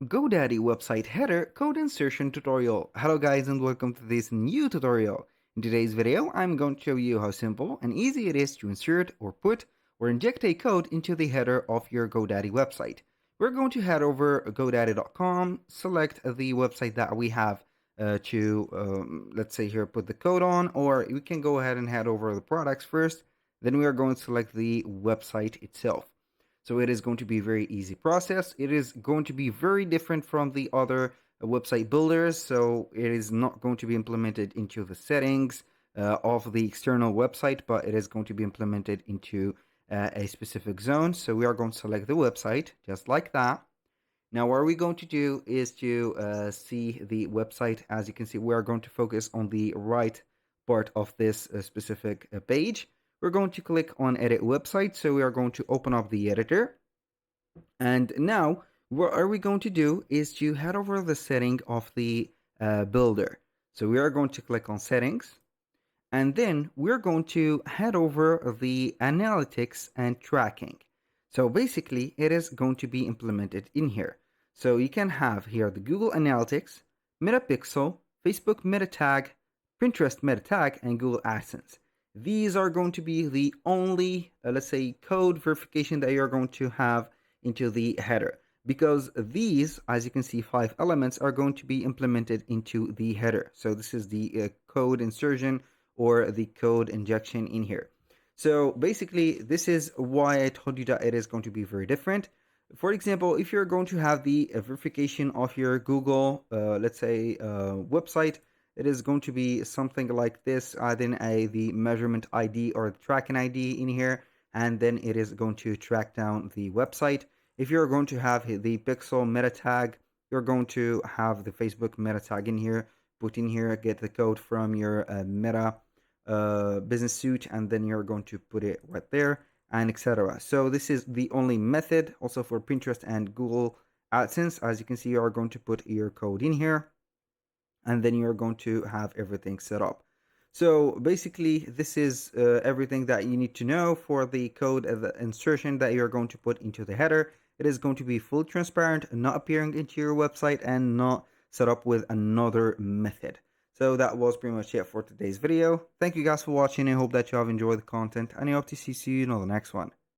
Godaddy website header code insertion tutorial. Hello guys and welcome to this new tutorial. In today's video, I'm going to show you how simple and easy it is to insert or put or inject a code into the header of your Godaddy website. We're going to head over godaddy.com, select the website that we have let's say here, put the code on, or we can go ahead and head over the products first. Then we are going to select the website itself. So it is going to be a very easy process. It is going to be very different from the other website builders. So it is not going to be implemented into the settings of the external website, but it is going to be implemented into a specific zone. So we are going to select the website just like that. Now what we're going to do is to see the website. As you can see, we are going to focus on the right part of this specific page. We're going to click on edit website. So we are going to open up the editor. And now what are we going to do is to head over the setting of the builder. So we are going to click on settings. And then we're going to head over the analytics and tracking. So basically it is going to be implemented in here. So you can have here the Google Analytics, Metapixel, Facebook Meta Tag, Pinterest Meta Tag, and Google AdSense. These are going to be the only, let's say, code verification that you're going to have into the header. Because these, as you can see, 5 elements are going to be implemented into the header. So this is the code insertion or the code injection in here. So basically, this is why I told you that it is going to be very different. For example, if you're going to have the verification of your Google, let's say, website, it is going to be something like this, then the measurement ID or the tracking ID in here, and then it is going to track down the website. If you're going to have the Pixel meta tag, you're going to have the Facebook meta tag in here, put in here, get the code from your Meta business suite, and then you're going to put it right there, and etc. So this is the only method. Also for Pinterest and Google AdSense, as you can see, you are going to put your code in here, and then you're going to have everything set up. So basically, this is everything that you need to know for the code of the insertion that you're going to put into the header. It is going to be full transparent, not appearing into your website, and not set up with another method. So that was pretty much it for today's video. Thank you guys for watching. I hope that you have enjoyed the content, and I hope to see you in the next one.